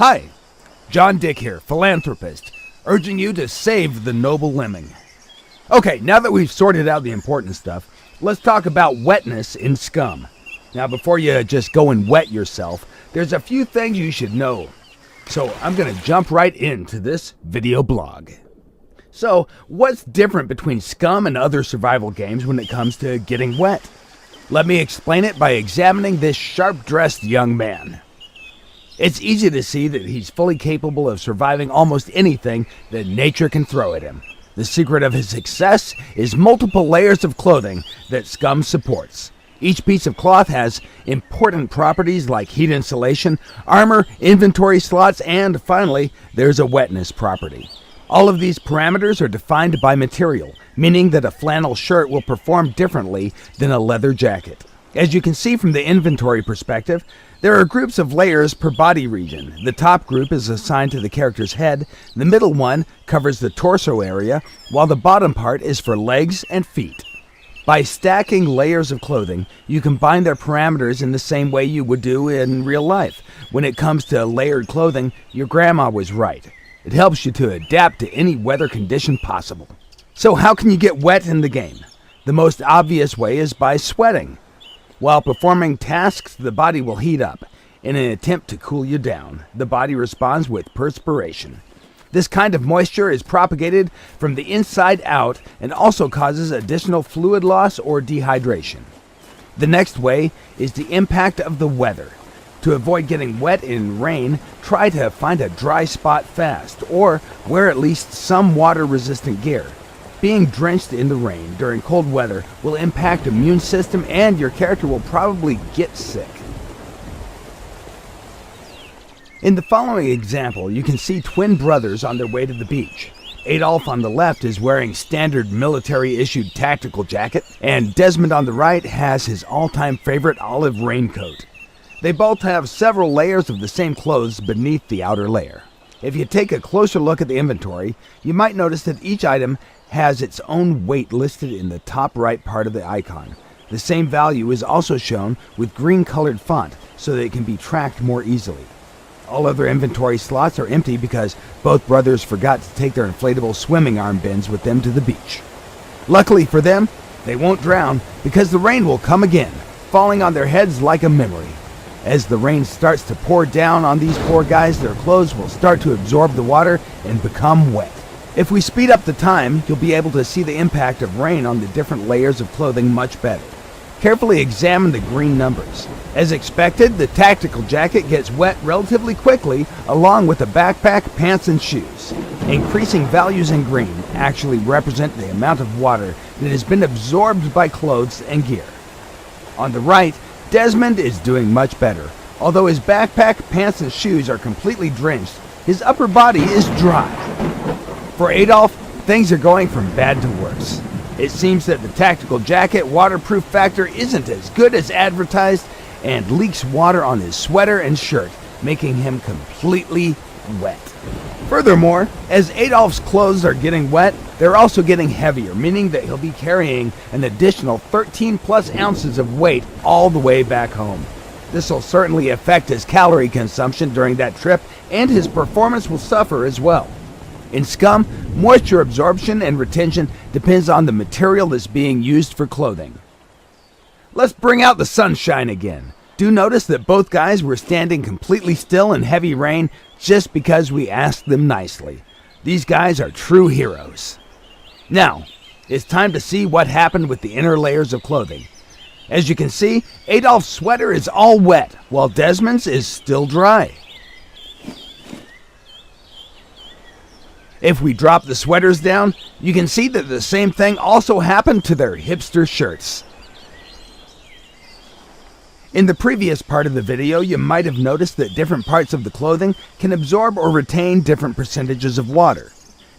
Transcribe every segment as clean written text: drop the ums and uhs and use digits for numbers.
Hi, John Dick here, philanthropist, urging you to save the noble lemming. Okay, now that we've sorted out the important stuff, let's talk about wetness in Scum. Now, before you just go and wet yourself, there's a few things you should know. So I'm going to jump right into this video blog. So, what's different between Scum and other survival games when it comes to getting wet? Let me explain it by examining this sharp-dressed young man. It's easy to see that he's fully capable of surviving almost anything that nature can throw at him. The secret of his success is multiple layers of clothing that Scum supports. Each piece of cloth has important properties like heat insulation, armor, inventory slots, and finally, there's a wetness property. All of these parameters are defined by material, meaning that a flannel shirt will perform differently than a leather jacket. As you can see from the inventory perspective, there are groups of layers per body region. The top group is assigned to the character's head, the middle one covers the torso area, while the bottom part is for legs and feet. By stacking layers of clothing, you combine their parameters in the same way you would do in real life. When it comes to layered clothing, your grandma was right. It helps you to adapt to any weather condition possible. So how can you get wet in the game? The most obvious way is by sweating. While performing tasks, the body will heat up. In an attempt to cool you down, the body responds with perspiration. This kind of moisture is propagated from the inside out and also causes additional fluid loss or dehydration. The next way is the impact of the weather. To avoid getting wet in rain, try to find a dry spot fast, or wear at least some water-resistant gear. Being drenched in the rain during cold weather will impact the immune system and your character will probably get sick. In the following example, you can see twin brothers on their way to the beach. Adolf on the left is wearing standard military-issued tactical jacket, and Desmond on the right has his all-time favorite olive raincoat. They both have several layers of the same clothes beneath the outer layer. If you take a closer look at the inventory, you might notice that each item has its own weight listed in the top right part of the icon. The same value is also shown with green-colored font so that it can be tracked more easily. All other inventory slots are empty because both brothers forgot to take their inflatable swimming arm bins with them to the beach. Luckily for them, they won't drown because the rain will come again, falling on their heads like a memory. As the rain starts to pour down on these poor guys, their clothes will start to absorb the water and become wet. If we speed up the time, you'll be able to see the impact of rain on the different layers of clothing much better. Carefully examine the green numbers. As expected, the tactical jacket gets wet relatively quickly, along with the backpack, pants, and shoes. Increasing values in green actually represent the amount of water that has been absorbed by clothes and gear. On the right, Desmond is doing much better. Although his backpack, pants, and shoes are completely drenched, his upper body is dry. For Adolf, things are going from bad to worse. It seems that the tactical jacket waterproof factor isn't as good as advertised and leaks water on his sweater and shirt, making him completely wet. Furthermore, as Adolf's clothes are getting wet, they're also getting heavier, meaning that he'll be carrying an additional 13 plus ounces of weight all the way back home. This will certainly affect his calorie consumption during that trip, and his performance will suffer as well. In Scum, moisture absorption and retention depends on the material that's being used for clothing. Let's bring out the sunshine again. Do notice that both guys were standing completely still in heavy rain just because we asked them nicely. These guys are true heroes. Now, it's time to see what happened with the inner layers of clothing. As you can see, Adolf's sweater is all wet, while Desmond's is still dry. If we drop the sweaters down, you can see that the same thing also happened to their hipster shirts. In the previous part of the video, you might have noticed that different parts of the clothing can absorb or retain different percentages of water.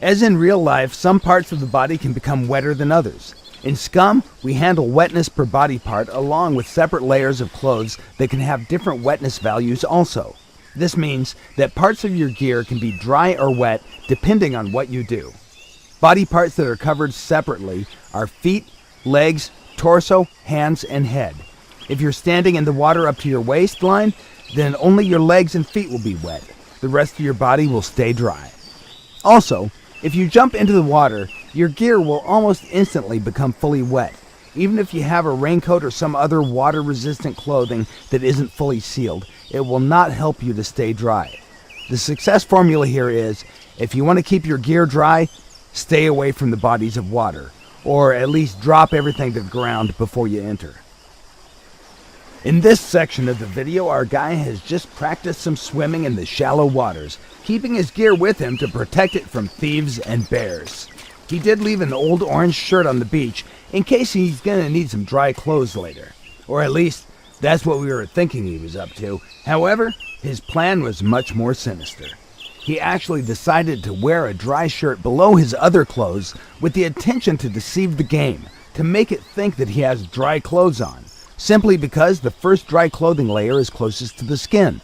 As in real life, some parts of the body can become wetter than others. In Scum, we handle wetness per body part along with separate layers of clothes that can have different wetness values also. This means that parts of your gear can be dry or wet depending on what you do. Body parts that are covered separately are feet, legs, torso, hands, and head. If you're standing in the water up to your waistline, then only your legs and feet will be wet. the rest of your body will stay dry. Also, if you jump into the water, your gear will almost instantly become fully wet, even if you have a raincoat or some other water-resistant clothing that isn't fully sealed. It will not help you to stay dry. The success formula here is, if you want to keep your gear dry, stay away from the bodies of water, or at least drop everything to the ground before you enter. In this section of the video, our guy has just practiced some swimming in the shallow waters, keeping his gear with him to protect it from thieves and bears. He did leave an old orange shirt on the beach in case he's gonna need some dry clothes later. Or at least, that's what we were thinking he was up to. However, his plan was much more sinister. He actually decided to wear a dry shirt below his other clothes with the intention to deceive the game, to make it think that he has dry clothes on, simply because the first dry clothing layer is closest to the skin.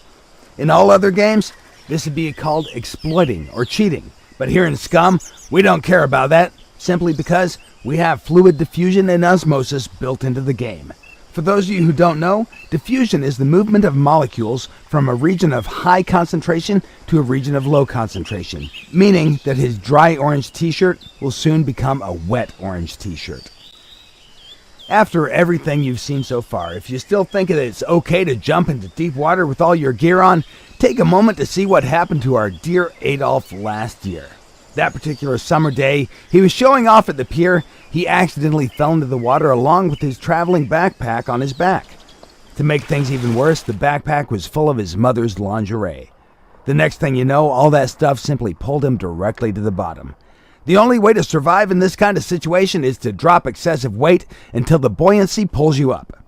In all other games, this would be called exploiting or cheating, but here in Scum, we don't care about that, simply because we have fluid diffusion and osmosis built into the game. For those of you who don't know, diffusion is the movement of molecules from a region of high concentration to a region of low concentration, meaning that his dry orange t-shirt will soon become a wet orange t-shirt. After everything you've seen so far, if you still think that it's okay to jump into deep water with all your gear on, take a moment to see what happened to our dear Adolf last year. That particular summer day, he was showing off at the pier. He accidentally fell into the water along with his traveling backpack on his back. To make things even worse, the backpack was full of his mother's lingerie. The next thing you know, all that stuff simply pulled him directly to the bottom. The only way to survive in this kind of situation is to drop excessive weight until the buoyancy pulls you up.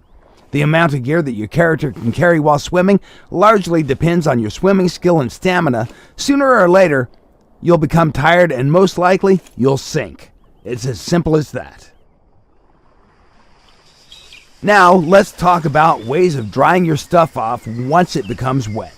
The amount of gear that your character can carry while swimming largely depends on your swimming skill and stamina. Sooner or later, you'll become tired and most likely, you'll sink. It's as simple as that. Now, let's talk about ways of drying your stuff off once it becomes wet.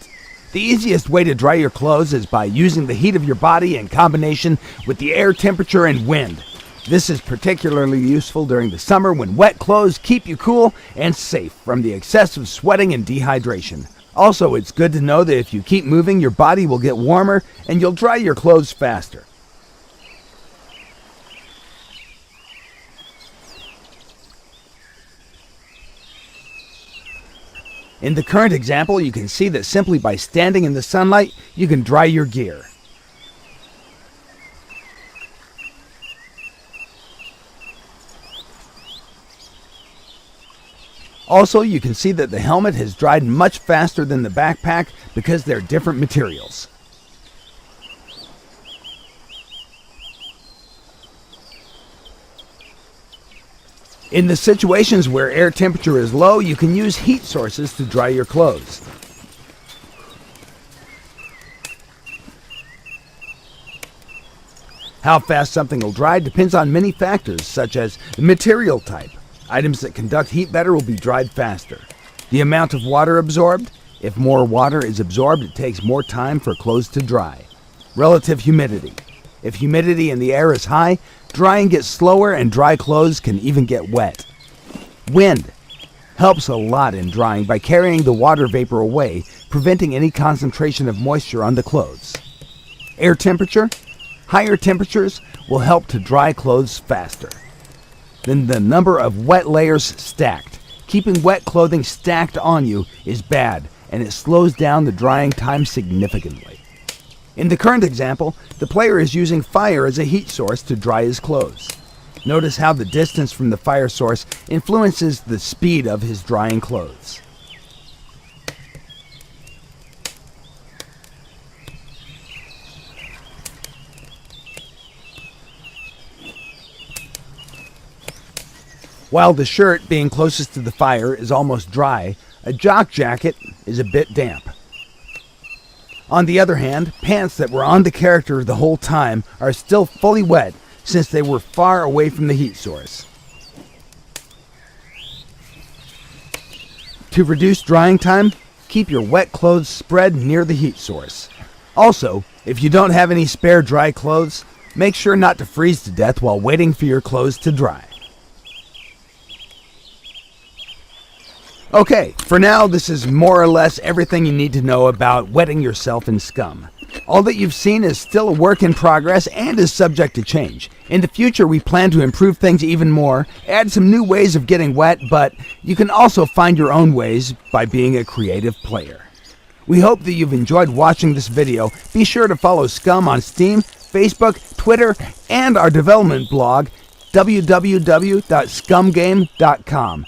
The easiest way to dry your clothes is by using the heat of your body in combination with the air temperature and wind. This is particularly useful during the summer when wet clothes keep you cool and safe from the excessive sweating and dehydration. Also, it's good to know that if you keep moving, your body will get warmer and you'll dry your clothes faster. In the current example, you can see that simply by standing in the sunlight, you can dry your gear. Also, you can see that the helmet has dried much faster than the backpack because they're different materials. In the situations where air temperature is low, you can use heat sources to dry your clothes. How fast something will dry depends on many factors, such as the material type. Items that conduct heat better will be dried faster. The amount of water absorbed. If more water is absorbed, it takes more time for clothes to dry. Relative humidity. If humidity in the air is high, drying gets slower and dry clothes can even get wet. Wind helps a lot in drying by carrying the water vapor away, preventing any concentration of moisture on the clothes. Air temperature. Higher temperatures will help to dry clothes faster. Then the number of wet layers stacked. Keeping wet clothing stacked on you is bad, and it slows down the drying time significantly. In the current example, the player is using fire as a heat source to dry his clothes. Notice how the distance from the fire source influences the speed of his drying clothes. While the shirt, being closest to the fire, is almost dry, a jock jacket is a bit damp. On the other hand, pants that were on the character the whole time are still fully wet since they were far away from the heat source. To reduce drying time, keep your wet clothes spread near the heat source. Also, if you don't have any spare dry clothes, make sure not to freeze to death while waiting for your clothes to dry. Okay, for now, this is more or less everything you need to know about wetting yourself in Scum. All that you've seen is still a work in progress and is subject to change. In the future, we plan to improve things even more, add some new ways of getting wet, but you can also find your own ways by being a creative player. We hope that you've enjoyed watching this video. Be sure to follow Scum on Steam, Facebook, Twitter, and our development blog, www.scumgame.com.